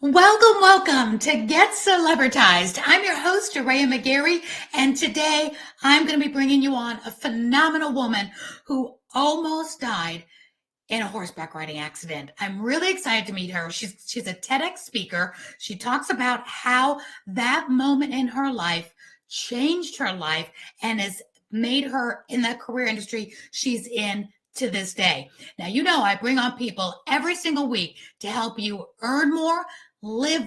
Welcome to Get Celebritized. I'm your host, Aurea McGarry, and today I'm going to be bringing you on a phenomenal woman who almost died in a horseback riding accident. I'm really excited to meet her. She's a TEDx speaker. She talks about how that moment in her life changed her life and has made her in the career industry she's in to this day. Now, I bring on people every single week to help you earn more, live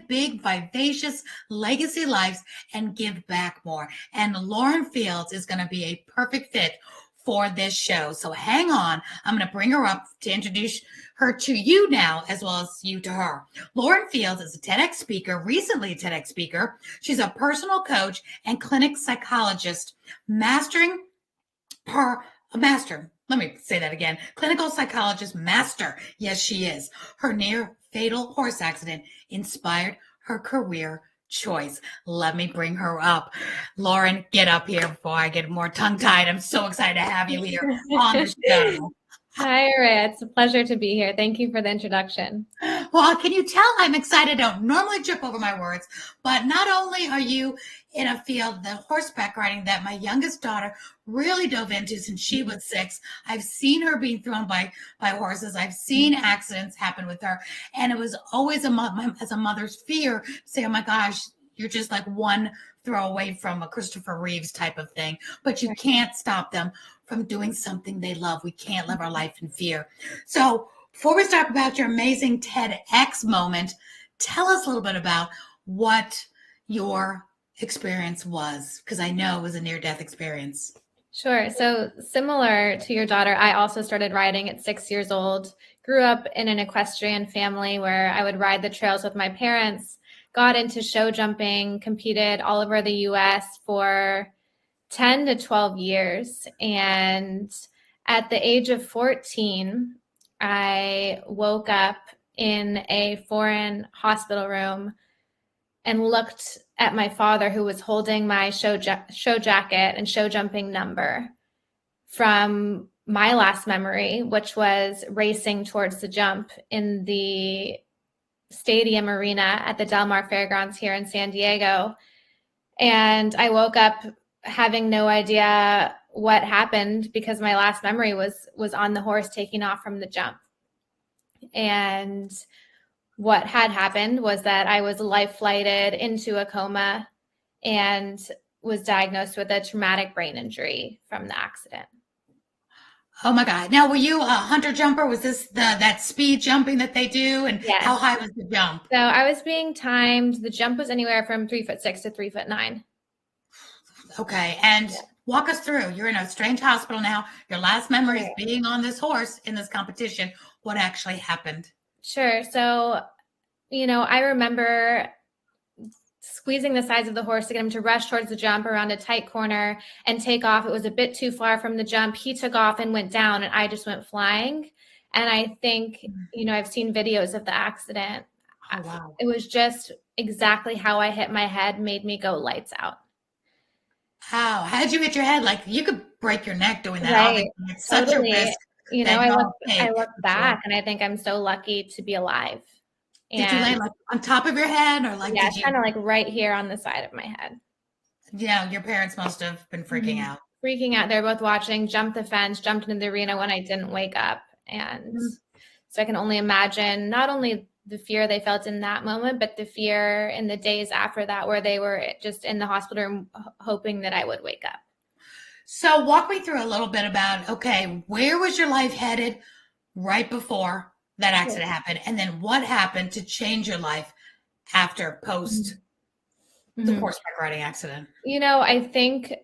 big, vivacious legacy lives, and give back more. And Lauren Fields is going to be a perfect fit for this show. So hang on. I'm going to bring her up to introduce her to you now, as well as you to her. Lauren Fields is a TEDx speaker, recently a TEDx speaker. She's a personal coach and clinic psychologist, let me say that again. Clinical psychologist master. Yes, she is. Her near fatal horse accident inspired her career choice. Let me bring her up. Lauren, get up here before I get more tongue-tied. I'm so excited to have you here on the show. Hi, Aurea. It's a pleasure to be here. Thank you for the introduction. Well, can you tell I'm excited? I don't normally trip over my words, but not only are you in a field, the horseback riding, that my youngest daughter really dove into since she was 6. I've seen her being thrown by horses. I've seen accidents happen with her. And it was always as a mother's fear to say, oh my gosh, you're just like one throw away from a Christopher Reeves type of thing, but you can't stop them from doing something they love. We can't live our life in fear. So before we start about your amazing TEDx moment, tell us a little bit about what your experience was, because I know it was a near-death experience. Sure. So similar to your daughter, I also started riding at 6 years old, grew up in an equestrian family where I would ride the trails with my parents, got into show jumping, competed all over the US for 10 to 12 years. And at the age of 14, I woke up in a foreign hospital room and looked at my father, who was holding my show jacket and show jumping number from my last memory, which was racing towards the jump in the stadium arena at the Del Mar Fairgrounds here in San Diego. And I woke up having no idea what happened because my last memory was on the horse taking off from the jump. And what had happened was that I was life flighted into a coma and was diagnosed with a traumatic brain injury from the accident. Oh my God. Now, were you a hunter jumper? Was this that speed jumping that they do? And Yes. How high was the jump? So I was being timed. The jump was anywhere from 3'6" to 3'9". Okay. And walk us through. You're in a strange hospital now. Your last memory is being on this horse in this competition. What actually happened? Sure. So, I remember squeezing the sides of the horse to get him to rush towards the jump around a tight corner and take off. It was a bit too far from the jump. He took off and went down, and I just went flying. And I think, I've seen videos of the accident. Oh, wow. It was just exactly how I hit my head made me go lights out. How did you hit your head? Like, you could break your neck doing that. Right. It's such a risk. I look back and I think I'm so lucky to be alive. Did you land like on top of your head, or like? Yeah, kind of like right here on the side of my head. Yeah, your parents must have been freaking out. Freaking out. They're both watching, jumped the fence, jumped into the arena when I didn't wake up. And so I can only imagine not only the fear they felt in that moment, but the fear in the days after that, where they were just in the hospital room hoping that I would wake up. So walk me through a little bit about, okay, where was your life headed right before that accident happened? And then what happened to change your life after post the horseback riding accident? I think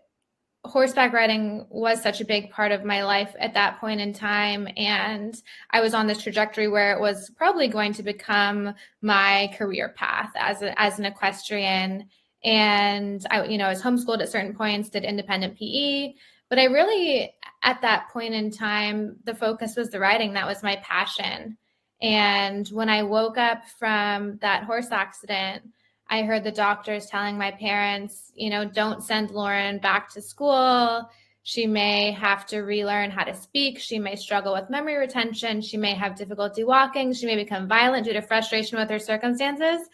horseback riding was such a big part of my life at that point in time. And I was on this trajectory where it was probably going to become my career path as an equestrian. And I was homeschooled at certain points, did independent PE, but I really, at that point in time, the focus was the riding. That was my passion. And when I woke up from that horse accident, I heard the doctors telling my parents, don't send Lauren back to school. She may have to relearn how to speak. She may struggle with memory retention. She may have difficulty walking. She may become violent due to frustration with her circumstances.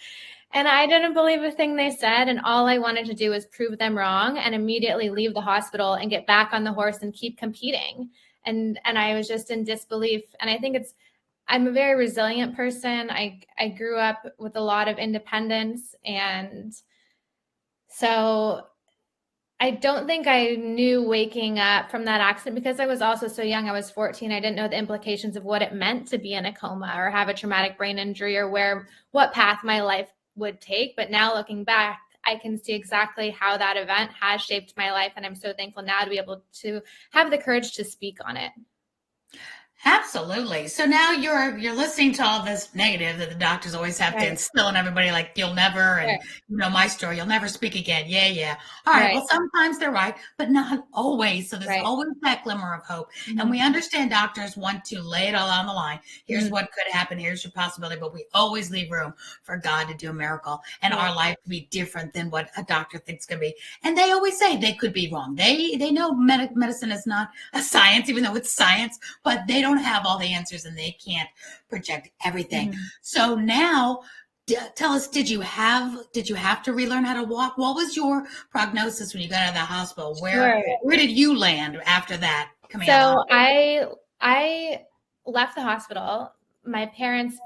And I didn't believe a thing they said. And all I wanted to do was prove them wrong and immediately leave the hospital and get back on the horse and keep competing. And I was just in disbelief. And I think I'm a very resilient person. I grew up with a lot of independence. And so I don't think I knew waking up from that accident because I was also so young. I was 14. I didn't know the implications of what it meant to be in a coma or have a traumatic brain injury or what path my life would take. But now looking back, I can see exactly how that event has shaped my life. And I'm so thankful now to be able to have the courage to speak on it. Absolutely. So now you're listening to all this negative that the doctors always have to instill in everybody, like you'll never, and my story, you'll never speak again. Yeah. All right. Well, sometimes they're right, but not always. So there's always that glimmer of hope. Mm-hmm. And we understand doctors want to lay it all on the line. Here's what could happen. Here's your possibility. But we always leave room for God to do a miracle and our life to be different than what a doctor thinks can be. And they always say they could be wrong. They know medicine is not a science, even though it's science, but they don't have all the answers and they can't project everything. Mm-hmm. So now tell us, did you have to relearn how to walk? What was your prognosis when you got out of the hospital? Where did you land after that? So I left the hospital. My parents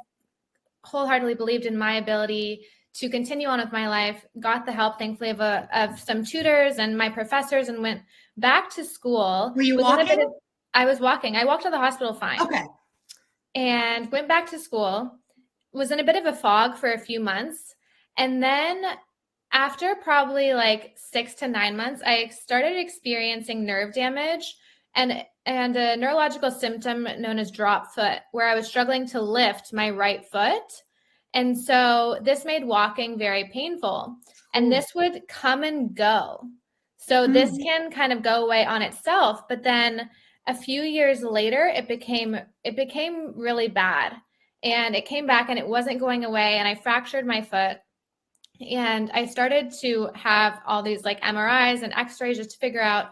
wholeheartedly believed in my ability to continue on with my life, got the help, thankfully, of some tutors and my professors, and went back to school. Were you walking? I was walking. I walked to the hospital fine. Okay. And went back to school, was in a bit of a fog for a few months. And then after probably like 6 to 9 months, I started experiencing nerve damage and a neurological symptom known as drop foot, where I was struggling to lift my right foot. And so this made walking very painful. And this would come and go. So this can kind of go away on itself, but then a few years later, it became really bad, and it came back and it wasn't going away, and I fractured my foot, and I started to have all these like MRIs and x-rays just to figure out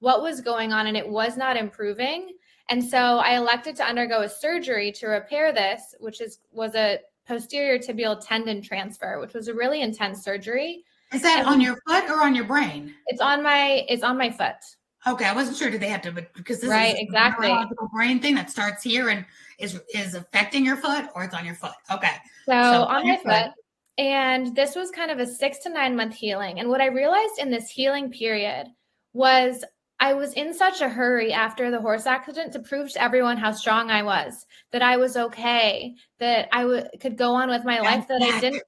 what was going on, and it was not improving. And so I elected to undergo a surgery to repair this, which was a posterior tibial tendon transfer, which was a really intense surgery. Is that on your foot or on your brain? It's on my foot. Okay, I wasn't sure. Did they have to? Because this is exactly. a neurological brain thing that starts here and is affecting your foot, or it's on your foot. Okay, so on my foot, and this was kind of a 6 to 9 month healing. And what I realized in this healing period was I was in such a hurry after the horse accident to prove to everyone how strong I was, that I was okay, that I could go on with my life, that I didn't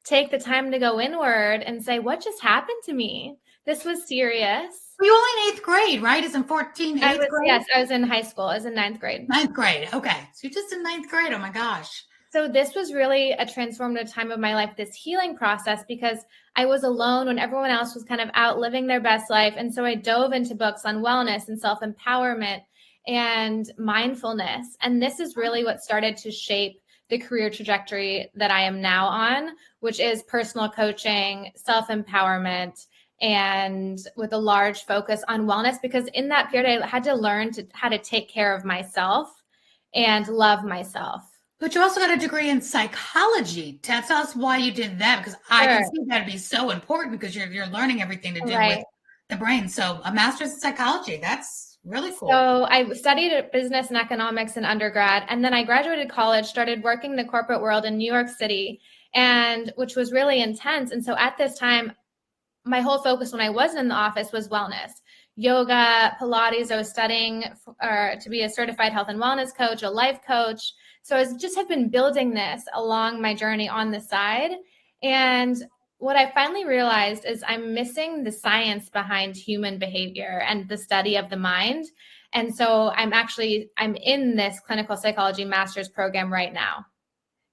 take the time to go inward and say, what just happened to me? This was serious. Were you only in 8th grade, right? Is in 14, 8th grade? Yes, I was in high school. I was in 9th grade. 9th grade. Okay. So you're just in 9th grade. Oh my gosh. So this was really a transformative time of my life, this healing process, because I was alone when everyone else was kind of out living their best life. And so I dove into books on wellness and self-empowerment and mindfulness. And this is really what started to shape the career trajectory that I am now on, which is personal coaching, self-empowerment, and with a large focus on wellness, because in that period, I had to learn how to take care of myself and love myself. But you also got a degree in psychology. Tell us why you did that, because I can see that'd be so important because you're learning everything to do with the brain. So a master's in psychology, that's really cool. So I studied business and economics in undergrad, and then I graduated college, started working in the corporate world in New York City, and which was really intense. And so at this time, my whole focus when I wasn't in the office was wellness, yoga, Pilates. I was studying to be a certified health and wellness coach, a life coach. So I just have been building this along my journey on the side. And what I finally realized is I'm missing the science behind human behavior and the study of the mind. And so I'm in this clinical psychology master's program right now,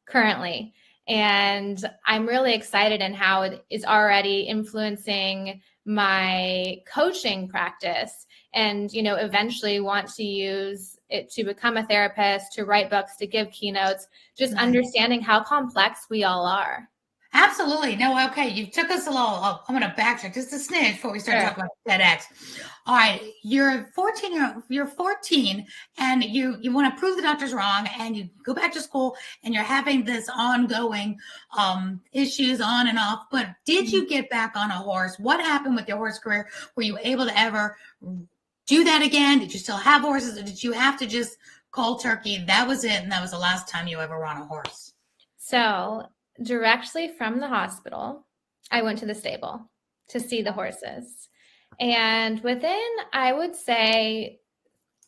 currently. And I'm really excited in how it is already influencing my coaching practice, and, eventually want to use it to become a therapist, to write books, to give keynotes, just understanding how complex we all are. Absolutely. No, okay. You took us a little. I'm going to backtrack just a smidge before we start Sure. talking about TEDx. All right, you're 14. You're 14, and you want to prove the doctor's wrong, and you go back to school, and you're having this ongoing issues on and off. But did you get back on a horse? What happened with your horse career? Were you able to ever do that again? Did you still have horses, or did you have to just cold turkey? That was it, and that was the last time you ever were on a horse. So directly from the hospital, I went to the stable to see the horses. And within, I would say,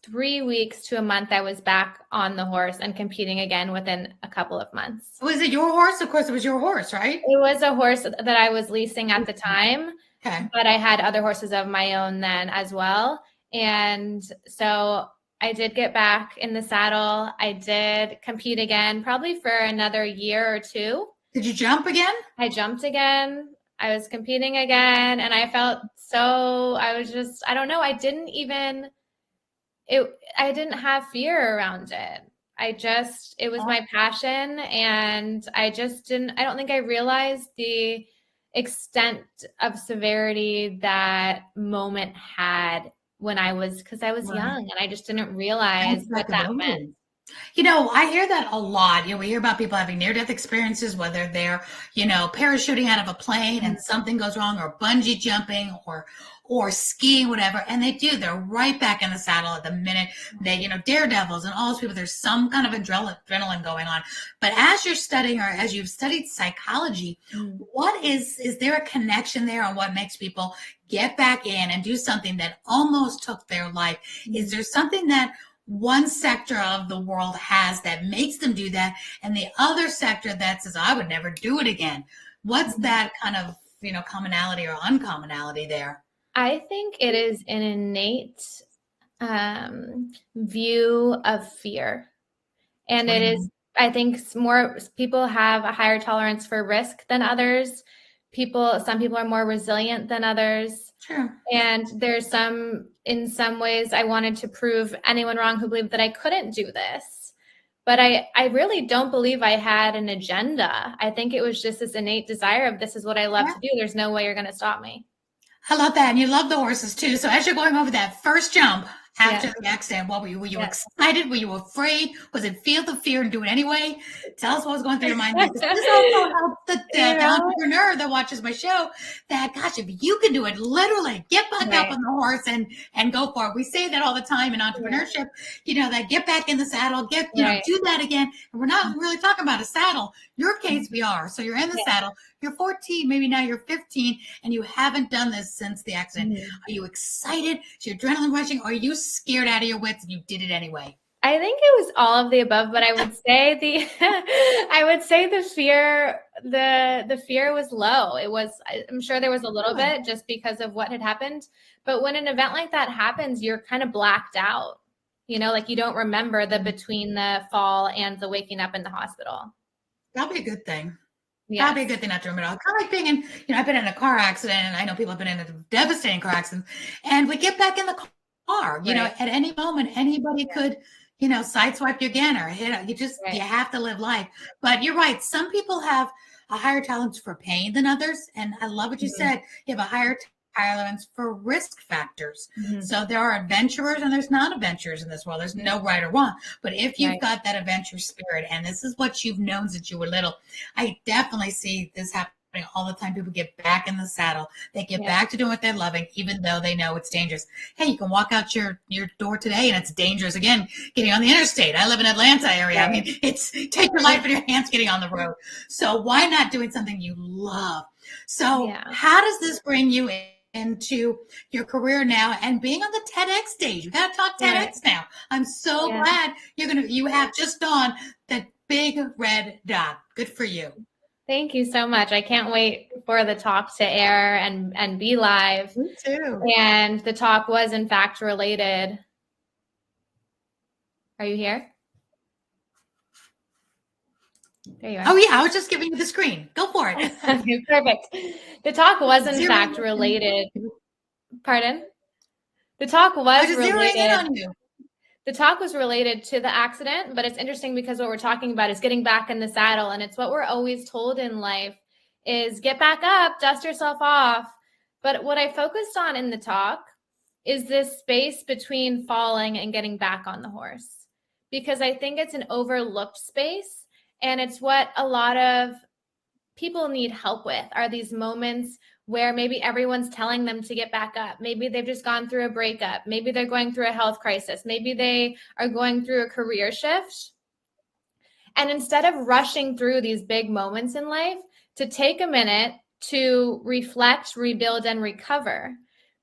3 weeks to a month, I was back on the horse and competing again within a couple of months. Was it your horse? Of course, it was your horse, right? It was a horse that I was leasing at the time, Okay. but I had other horses of my own then as well. And so I did get back in the saddle. I did compete again, probably for another year or two. Did you jump again? I jumped again. I was competing again, and I felt so, I was just, I don't know, I didn't have fear around it. It was my passion, and I don't think I realized the extent of severity that moment had because I was young, and I just didn't realize what that meant. You know, I hear that a lot. We hear about people having near-death experiences, whether they're, parachuting out of a plane and something goes wrong, or bungee jumping, or skiing, whatever, and they're right back in the saddle at the minute. They, daredevils and all those people, there's some kind of adrenaline going on. But as you're studying, or as you've studied psychology, what is there a connection there on what makes people get back in and do something that almost took their life? Is there something that one sector of the world has that makes them do that, and the other sector that says, I would never do it again? What's that kind of, commonality or uncommonality there? I think it is an innate view of fear. And it is, I think more people have a higher tolerance for risk than others. Some people are more resilient than others. Sure. And in some ways, I wanted to prove anyone wrong who believed that I couldn't do this. But I really don't believe I had an agenda. I think it was just this innate desire of, this is what I love to do. There's no way you're going to stop me. I love that. And you love the horses too. So as you're going over that first jump after the accident, what were you? Were you excited? Were you afraid? Was it feel the fear and do it anyway? Tell us what was going through your mind. This also helps the entrepreneur that watches my show, that, gosh, if you can do it, literally get back up on the horse and go for it. We say that all the time in entrepreneurship, that get back in the saddle, do that again. And we're not really talking about a saddle. Your case, we are. So you're in the saddle. You're 14, maybe now you're 15, and you haven't done this since the accident. Are you excited? Is your adrenaline rushing? Or are you scared out of your wits and you did it anyway? I think it was all of the above, but I would say the fear was low. I'm sure there was a little bit just because of what had happened. But when an event like that happens, you're kind of blacked out. Like you don't remember between the fall and the waking up in the hospital. That'll be a good thing. Yeah. That'd be a good thing not to remember. Kind of like being in, I've been in a car accident, and I know people have been in a devastating car accident, and we get back in the car, at any moment, anybody could, sideswipe you again or hit you. You have to live life. But you're right. Some people have a higher tolerance for pain than others. And I love what you said. You have a higher tolerance for risk factors. So there are adventurers and there's non-adventurers in this world. There's no right or wrong. But if you've got that adventure spirit, and this is what you've known since you were little, I definitely see this happening all the time. People get back in the saddle. They get back to doing what they're loving, even though they know it's dangerous. Hey, you can walk out your door today and it's dangerous again getting on the interstate. I live in Atlanta area. I mean, it's take your life in your hands getting on the road. So why not doing something you love? So how does this bring you into your career now and being on the TEDx stage? We got to talk TEDx now. I'm so glad you have just on that big red dot. Good for you. Thank you so much. I can't wait for the talk to air and be live. Me too. And the talk was in fact related. Are you here? There you are. Oh yeah, I was just giving you the screen. Go for it. Okay, perfect. The talk was in fact related. Pardon? The talk was related. In on you. The talk was related to the accident, but it's interesting because what we're talking about is getting back in the saddle, and it's what we're always told in life is get back up, dust yourself off. But what I focused on in the talk is this space between falling and getting back on the horse, because I think it's an overlooked space, and it's what a lot of people need help with, are these moments where maybe everyone's telling them to get back up. Maybe they've just gone through a breakup. Maybe they're going through a health crisis. Maybe they are going through a career shift. And instead of rushing through these big moments in life, to take a minute to reflect, rebuild, and recover.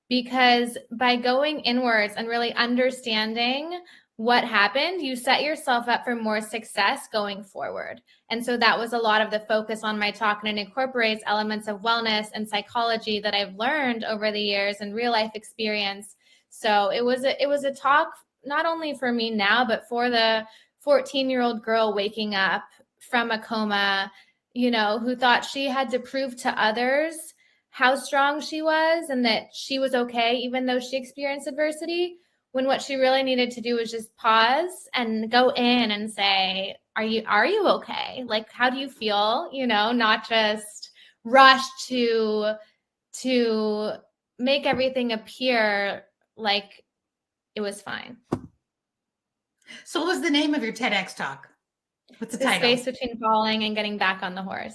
Because by going inwards and really understanding what happened, you set yourself up for more success going forward. And so that was a lot of the focus on my talk, and it incorporates elements of wellness and psychology that I've learned over the years and real life experience. So it was a talk not only for me now, but for the 14-year-old girl waking up from a coma, who thought she had to prove to others how strong she was and that she was okay, even though she experienced adversity, when what she really needed to do was just pause and go in and say, are you okay? Like, how do you feel? Not just rush to make everything appear like it was fine. So what was the name of your TEDx talk? What's the title? Space between falling and getting back on the horse.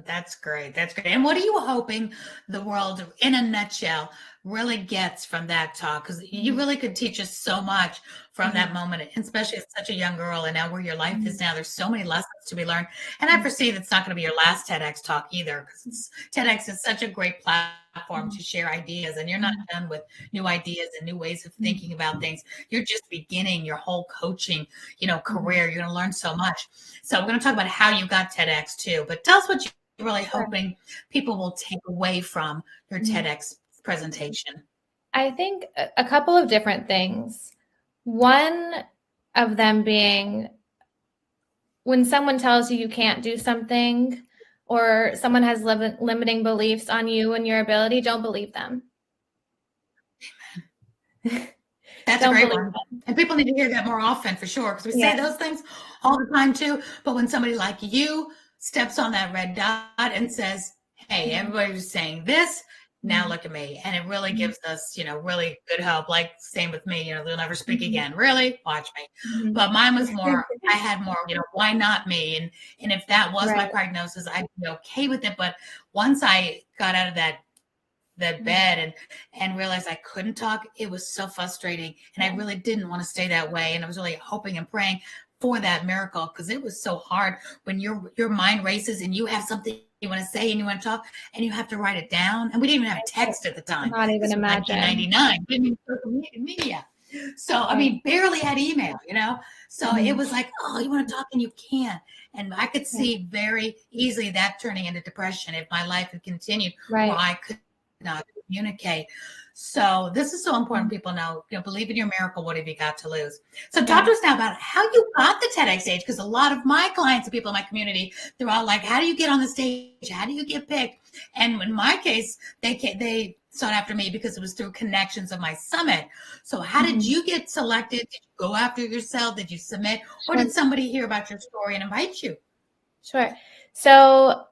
That's great. That's great. And what are you hoping the world, in a nutshell, really gets from that talk? Because you really could teach us so much from that moment, especially as such a young girl, and now where your life is now. There's so many lessons to be learned. And I foresee that's not going to be your last TEDx talk either, because TEDx is such a great platform to share ideas, and you're not done with new ideas and new ways of thinking about things. You're just beginning your whole coaching, career. You're going to learn so much. So we're going to talk about how you got TEDx too, but tell us what you're really hoping people will take away from your TEDx presentation. I think a couple of different things. One of them being, when someone tells you can't do something, or someone has limiting beliefs on you and your ability, don't believe them. That's a great one. And people need to hear that more often, for sure, because we say those things all the time too. But when somebody like you steps on that red dot and says, hey, everybody's saying this, now look at me. And it really gives us, really good hope. Like, same with me, they'll never speak again. Really? Watch me. But mine was more, I had more, why not me? And if that was my prognosis, I'd be okay with it. But once I got out of that bed and realized I couldn't talk, it was so frustrating. And I really didn't want to stay that way. And I was really hoping and praying for that miracle, because it was so hard when your mind races and you have something you want to say and you want to talk and you have to write it down. And we didn't even have text at the time. Not even imagine. 1999. We didn't even have social media. So, I mean, barely had email, So it was like, oh, you want to talk and you can't. And I could see very easily that turning into depression if my life had continued where I could not communicate. So this is so important. People know, believe in your miracle. What have you got to lose? So talk to us now about how you got the TEDx stage, because a lot of my clients and people in my community, they're all like, how do you get on the stage? How do you get picked? And in my case, they sought after me because it was through connections of my summit. So how did you get selected? Did you go after yourself? Did you submit? Or did somebody hear about your story and invite you? Sure. So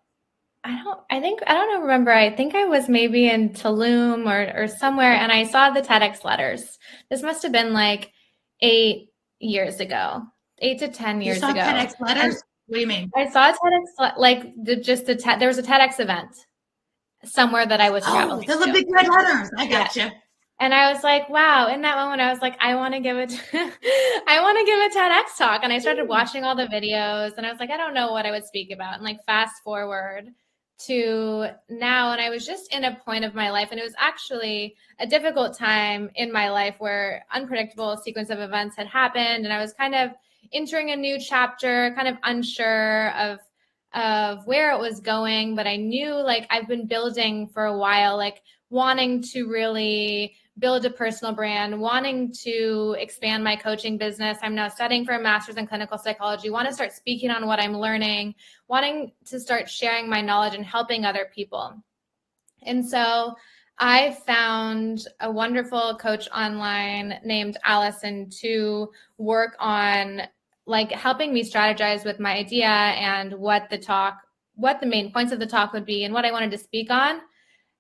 I don't remember. I think I was maybe in Tulum or somewhere, and I saw the TEDx letters. This must have been like 8 years ago, 8 to 10 years ago. You saw TEDx letters? What do you mean? I saw TEDx, like there was a TEDx event somewhere that I was traveling to. The big red letters. I gotcha. And I was like, wow. In that moment, I was like, I want to give a TEDx talk. And I started watching all the videos, and I was like, I don't know what I would speak about. And like, fast forward to now, and I was just in a point of my life, and it was actually a difficult time in my life where unpredictable sequence of events had happened, and I was kind of entering a new chapter, kind of unsure of where it was going. But I knew, like, I've been building for a while, like wanting to really build a personal brand, wanting to expand my coaching business. I'm now studying for a master's in clinical psychology, want to start speaking on what I'm learning, wanting to start sharing my knowledge and helping other people. And so I found a wonderful coach online named Allison to work on like helping me strategize with my idea and what the talk what the main points of the talk would be and what I wanted to speak on.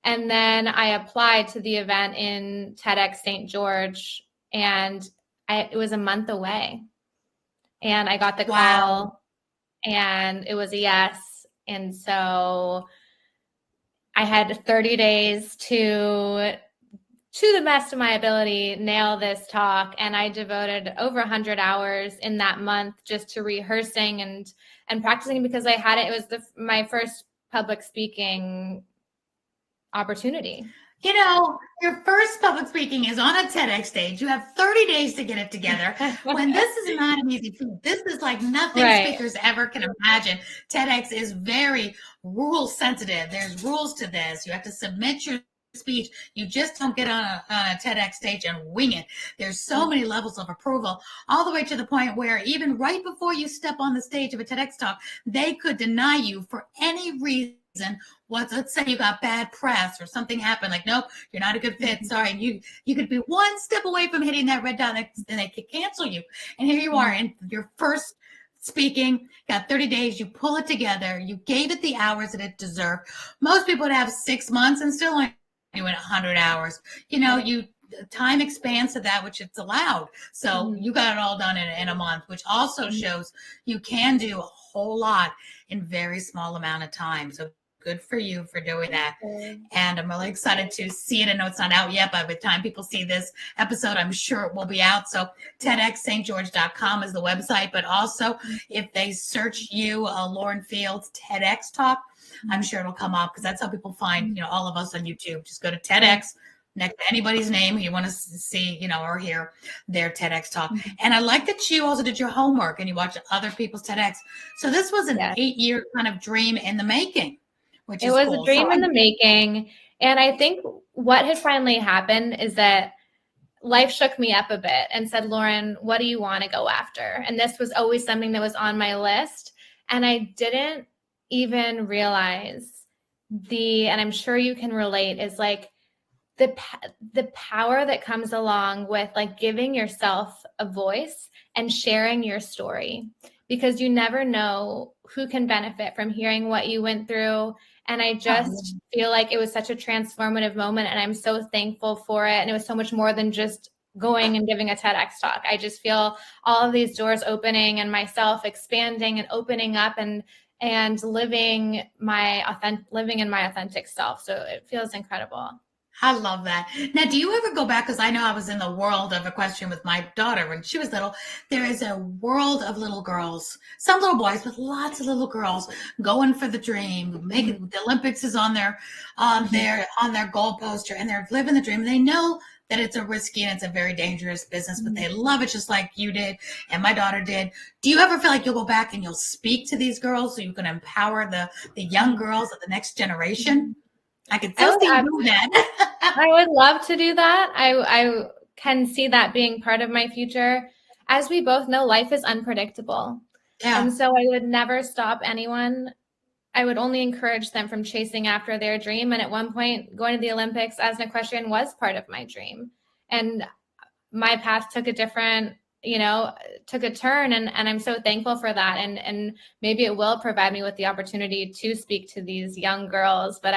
And then I applied to the event in TEDx St. George, and it was a month away. And I got the call, and it was a yes. And so I had 30 days to the best of my ability, nail this talk. And I devoted over 100 hours in that month just to rehearsing and practicing, because I had it. It was my first public speaking opportunity. You know, your first public speaking is on a TEDx stage. You have 30 days to get it together. When this is not an easy feat, this is like nothing speakers ever can imagine. TEDx is very rule sensitive. There's rules to this. You have to submit your speech. You just don't get on a TEDx stage and wing it. There's so many levels of approval, all the way to the point where even right before you step on the stage of a TEDx talk, they could deny you for any reason. Let's say you got bad press or something happened, like, nope, you're not a good fit. Sorry. You could be one step away from hitting that red dot, and they could cancel you. And here you are in your first speaking, got 30 days, you pull it together, you gave it the hours that it deserved. Most people would have 6 months and still only doing 100 hours. You know, time expands to that which it's allowed. So you got it all done in a month, which also shows you can do a whole lot in very small amount of time. So good for you for doing that. And I'm really excited to see it. I know it's not out yet, but by the time people see this episode, I'm sure it will be out. So TEDxstgeorge.com is the website, but also if they search you, Lauren Fields TEDx talk, I'm sure it'll come up, because that's how people find, all of us on YouTube. Just go to TEDx, next to anybody's name you want to see, or hear their TEDx talk. And I like that you also did your homework and you watched other people's TEDx. So this was an 8-year kind of dream in the making. It was a dream in the making. And I think what had finally happened is that life shook me up a bit and said, Lauren, what do you want to go after? And this was always something that was on my list. And I didn't even realize and I'm sure you can relate, is like the power that comes along with like giving yourself a voice and sharing your story, because you never know who can benefit from hearing what you went through. And I just feel like it was such a transformative moment, and I'm so thankful for it. And it was so much more than just going and giving a TEDx talk. I just feel all of these doors opening and myself expanding and opening up and living in my authentic self. So it feels incredible. I love that. Now, do you ever go back? Because I know I was in the world of equestrian with my daughter when she was little. There is a world of little girls, some little boys, but lots of little girls going for the dream. Making the Olympics is on their goal poster, and they're living the dream. They know that it's a risky and it's a very dangerous business, but they love it just like you did and my daughter did. Do you ever feel like you'll go back and you'll speak to these girls so you can empower the young girls of the next generation? I could still see you do that. I would love to do that. I can see that being part of my future. As we both know, life is unpredictable. Yeah. And so I would never stop anyone. I would only encourage them from chasing after their dream. And at one point, going to the Olympics as an equestrian was part of my dream. And my path took a different, took a turn. And I'm so thankful for that. And maybe it will provide me with the opportunity to speak to these young girls. But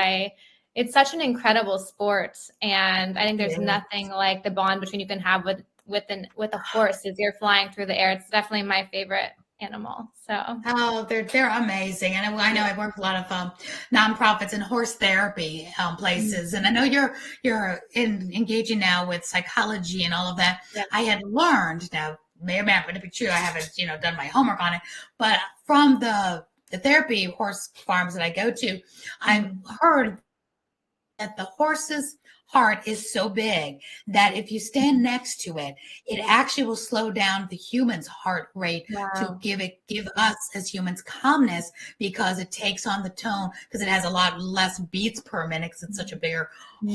it's such an incredible sport. And I think there's nothing like the bond between you can have with a horse as you're flying through the air. It's definitely my favorite animal. So they're amazing. And I know I work with a lot of nonprofits and horse therapy places. And I know you're engaging now with psychology and all of that. Yeah. I had learned, now may or may not be true, I haven't done my homework on it, but from the therapy horse farms that I go to, I've heard that the horse's heart is so big that if you stand next to it, it actually will slow down the human's heart rate to give us as humans calmness, because it takes on the tone, because it has a lot less beats per minute because it's such a bigger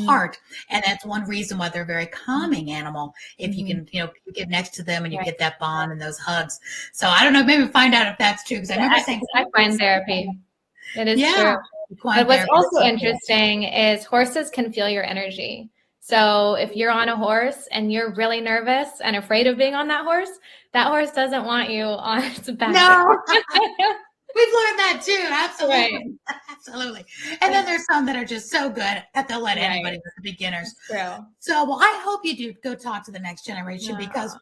heart. And that's one reason why they're a very calming animal. If you can, you get next to them and you get that bond and those hugs. So I don't know, maybe find out if that's true, because I remember saying equine therapy. It is true. But what's also interesting is horses can feel your energy. So if you're on a horse and you're really nervous and afraid of being on that horse doesn't want you on its back. No, we've learned that too. Absolutely. Absolutely. And then there's some that are just so good that they'll let anybody, the beginners. True. So, well, I hope you do go talk to the next generation because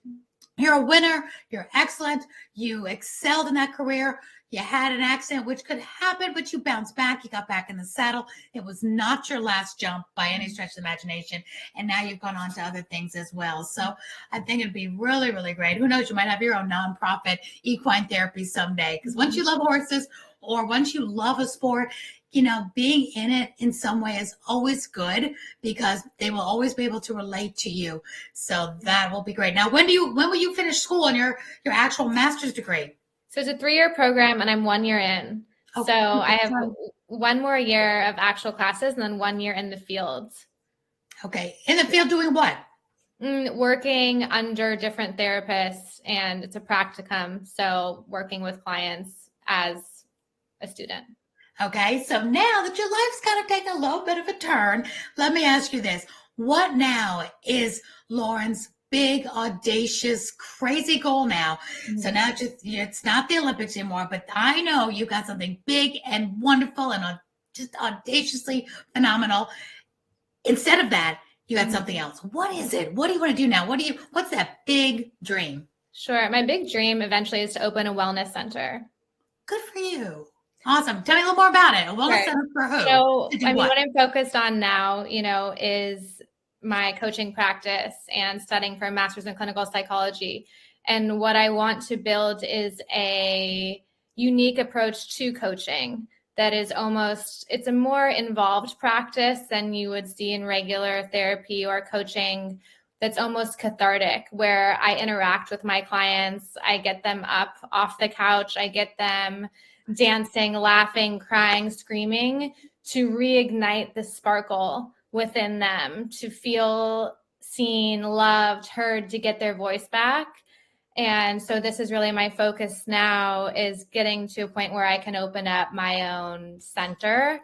you're a winner. You're excellent. You excelled in that career. You had an accident, which could happen, but you bounced back. You got back in the saddle. It was not your last jump by any stretch of the imagination. And now you've gone on to other things as well. So I think it'd be really, really great. Who knows? You might have your own nonprofit equine therapy someday. Because once you love horses or once you love a sport, you know, being in it in some way is always good because they will always be able to relate to you. So that will be great. Now, when will you finish school on your actual master's degree? So it's a 3-year program and I'm 1 year in. So I have 1 more year of actual classes and then 1 year in the field. Okay. In the field doing what? Working under different therapists, and it's a practicum. So working with clients as a student. Okay. So now that your life's kind of taking a little bit of a turn, let me ask you this. What now is Lauren's big, audacious, crazy goal now? So now it's not the Olympics anymore, but I know you got something big and wonderful and just audaciously phenomenal. Instead of that, you got something else. What is it? What do you want to do now? What's that big dream? Sure. My big dream eventually is to open a wellness center. Good for you. Awesome. Tell me a little more about it. A wellness center for who? So, what I'm focused on now, is my coaching practice and studying for a master's in clinical psychology. And what I want to build is a unique approach to coaching that is it's a more involved practice than you would see in regular therapy or coaching. That's almost cathartic, where I interact with my clients. I get them up off the couch. I get them dancing, laughing, crying, screaming to reignite the sparkle within them, to feel seen, loved, heard, to get their voice back. And so this is really my focus now, is getting to a point where I can open up my own center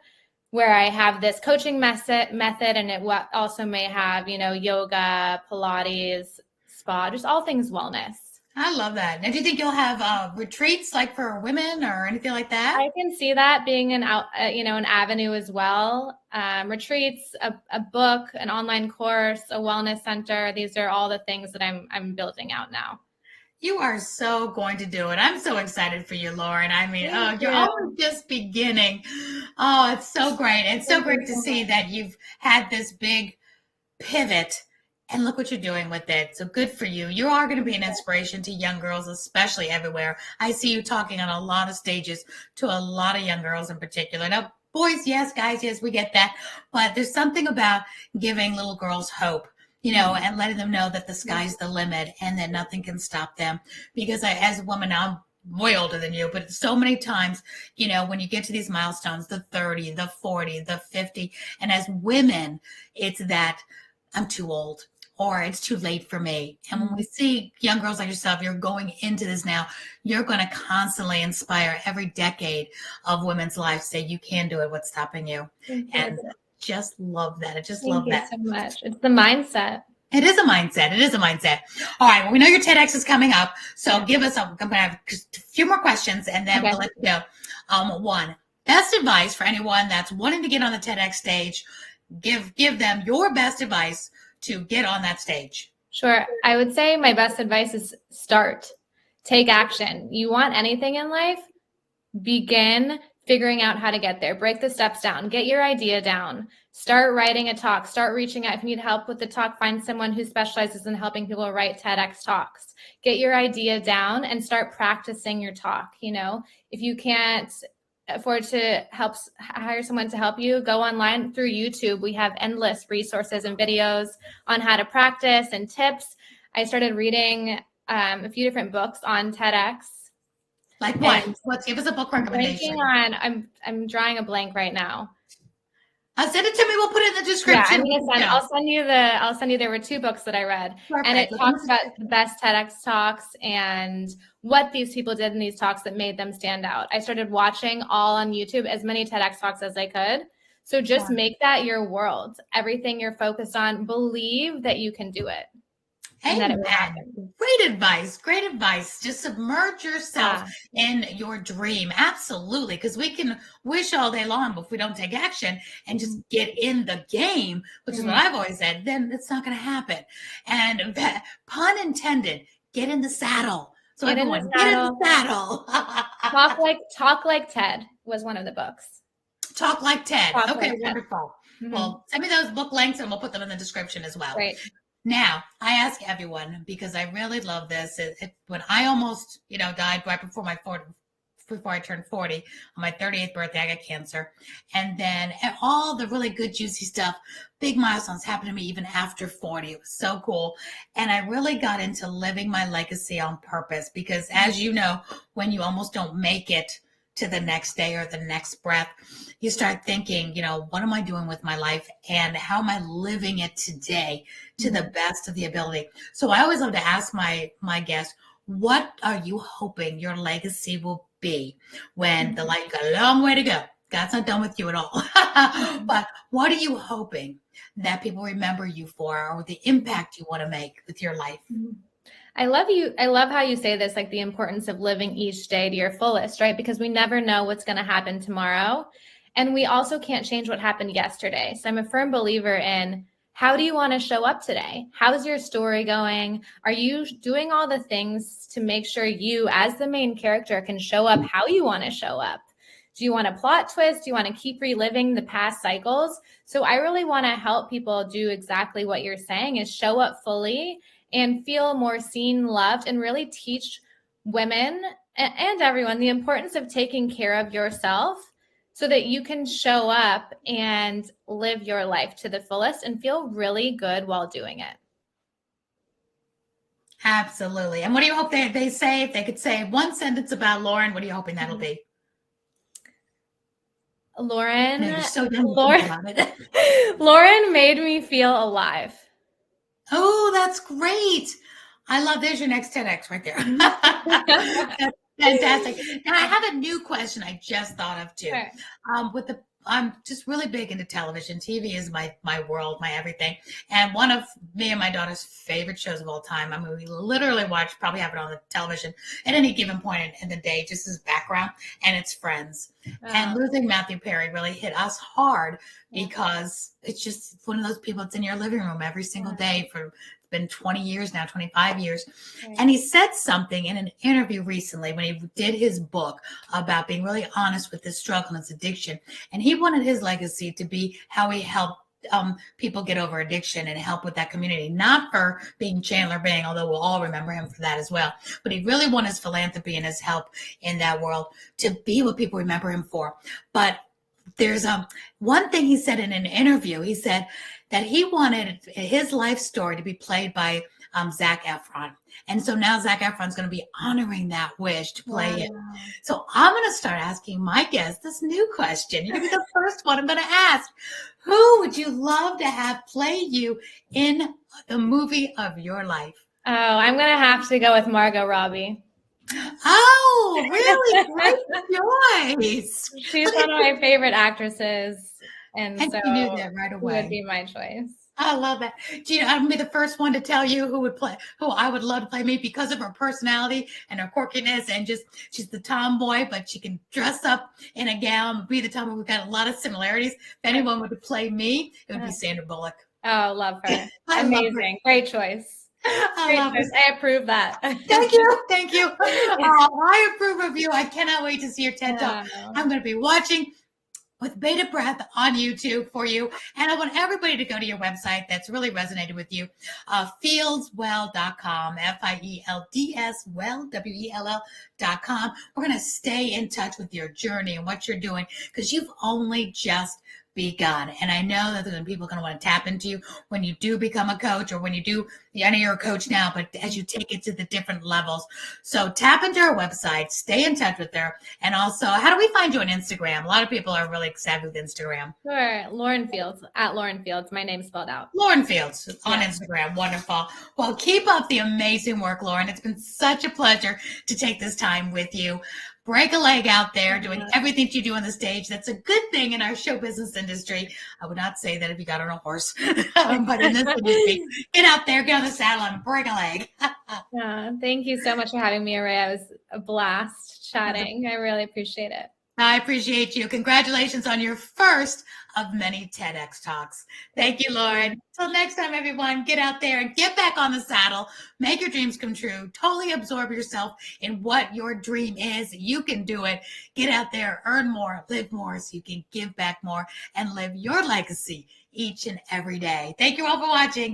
where I have this coaching method, and it also may have, yoga, Pilates, spa, just all things wellness. I love that. Now, do you think you'll have retreats like for women or anything like that? I can see that being an avenue as well. Retreats, a book, an online course, a wellness center. These are all the things that I'm building out now. You are so going to do it. I'm so excited for you, Lauren. I mean, you're only just beginning. Oh, it's so great. It's so great to see that you've had this big pivot. And look what you're doing with it. So good for you. You are going to be an inspiration to young girls, especially everywhere. I see you talking on a lot of stages to a lot of young girls in particular. Now, boys, yes, guys, yes, we get that. But there's something about giving little girls hope, and letting them know that the sky's the limit and that nothing can stop them. Because as a woman, I'm way older than you, but so many times, when you get to these milestones, the 30, the 40, the 50, and as women, it's that I'm too old, or it's too late for me. And when we see young girls like yourself, you're going into this now, you're going to constantly inspire every decade of women's lives. Say you can do it. What's stopping you? And just love that. I just love that. Thank you so much. It's the mindset. It is a mindset. It is a mindset. All right. Well, we know your TEDx is coming up. So give us I'm going to have just a few more questions and then we'll let you go. One, best advice for anyone that's wanting to get on the TEDx stage. Give them your best advice to get on that stage. Sure. I would say my best advice is start. Take action. You want anything in life? Begin figuring out how to get there. Break the steps down. Get your idea down. Start writing a talk. Start reaching out. If you need help with the talk, find someone who specializes in helping people write TEDx talks. Get your idea down and start practicing your talk. If you can't afford to hire someone to help you, go online through YouTube. We have endless resources and videos on how to practice and tips. I started reading a few different books on TEDx. Like what? Let's give us a book recommendation. I'm drawing a blank right now. Send it to me. We'll put it in the description. Yeah, I'll send you. There were 2 books that I read. Perfect. And it talks about the best TEDx talks and what these people did in these talks that made them stand out. I started watching all on YouTube, as many TEDx talks as I could. So just make that your world. Everything you're focused on, believe that you can do it. and that it will Amen. happen. Great advice. Great advice. Just submerge yourself Yeah. in your dream. Absolutely. Because we can wish all day long, but if we don't take action and just get in the game, which is what I've always said, then it's not going to happen. And pun intended, get in the saddle. So Get in the everyone, get in the saddle. saddle. Talk like Ted was one of the books. Talk like Ted. Talk Okay, like Ted. wonderful. Well, send me those book links and we'll put them in the description as well. Right. Now, I ask everyone because I really love this. When I almost, died right before before I turned 40, on my 38th birthday, I got cancer. And then all the really good, juicy stuff, big milestones happened to me even after 40. It was so cool. And I really got into living my legacy on purpose because, as you know, when you almost don't make it to the next day or the next breath, you start thinking, what am I doing with my life and how am I living it today to the best of the ability? So I always love to ask my guests, what are you hoping your legacy will be when the light got a long way to go? God's not done with you at all. But what are you hoping that people remember you for, or the impact you want to make with your life? I love how you say this, like the importance of living each day to your fullest, right? Because we never know what's going to happen tomorrow. And we also can't change what happened yesterday. So I'm a firm believer in, how do you want to show up today? How's your story going? Are you doing all the things to make sure you, as the main character, can show up how you want to show up? Do you want a plot twist? Do you want to keep reliving the past cycles? So I really want to help people do exactly what you're saying, is show up fully and feel more seen, loved, and really teach women and everyone the importance of taking care of yourself so that you can show up and live your life to the fullest and feel really good while doing it. Absolutely. And what do you hope they say? If they could say one sentence about Lauren, what are you hoping that'll be? Lauren, no, you're so young to think about it. Lauren made me feel alive. Oh, that's great. I love, there's your next TEDx right there. That's fantastic. Now I have a new question I just thought of too. Sure. I'm just really big into television. TV is my world, my everything. And one of me and my daughter's favorite shows of all time, I mean, we literally probably have it on the television at any given point in the day, just as background, and it's Friends. And losing Matthew Perry really hit us hard because it's just one of those people that's in your living room every single day for been 20 years now, 25 years. Right. And he said something in an interview recently when he did his book about being really honest with his struggle and his addiction. And he wanted his legacy to be how he helped people get over addiction and help with that community, not for being Chandler Bing, although we'll all remember him for that as well. But he really wanted his philanthropy and his help in that world to be what people remember him for. But there's one thing he said in an interview. He said that he wanted his life story to be played by Zac Efron. And so now Zac Efron's going to be honoring that wish to play it. So I'm going to start asking my guests this new question. You're going to be the first one I'm going to ask. Who would you love to have play you in the movie of your life? Oh, I'm going to have to go with Margot Robbie. Oh, really? Great choice. She's one of my favorite actresses. And so you knew that right away. Would be my choice. I love that. Gina, I'm going to be the first one to tell you who I would love to play me because of her personality and her quirkiness, and just, she's the tomboy, but she can dress up in a gown, be the tomboy. We've got a lot of similarities. If anyone would play me, it would be Sandra Bullock. Oh, love her. Amazing. Great choice. I approve that. Thank you. Thank you. I approve of you. I cannot wait to see your TED Talk. I'm going to be watching with bated breath on YouTube for you. And I want everybody to go to your website that's really resonated with you, Fieldswell.com, Fields, well, WELL.com. We're going to stay in touch with your journey and what you're doing because you've only just begun. And I know that people are going to want to tap into you when you do become a coach, or when you do, I know you're a coach now, but as you take it to the different levels. So tap into her website, stay in touch with her. And also, how do we find you on Instagram? A lot of people are really savvy with Instagram. Sure. Lauren Fields, at Lauren Fields. My name's spelled out. Lauren Fields on Instagram. Wonderful. Well, keep up the amazing work, Lauren. It's been such a pleasure to take this time with you. break a leg out there doing everything you do on the stage. That's a good thing in our show business industry. I would not say that if you got on a horse, but in this industry, get out there, get on the saddle, and break a leg. Thank you so much for having me, Aurea. It was a blast chatting. I really appreciate it. I appreciate you. Congratulations on your first of many TEDx talks. Thank you, Lauren. Till next time, everyone, get out there and get back on the saddle. Make your dreams come true. Totally absorb yourself in what your dream is. You can do it. Get out there, earn more, live more so you can give back more and live your legacy each and every day. Thank you all for watching.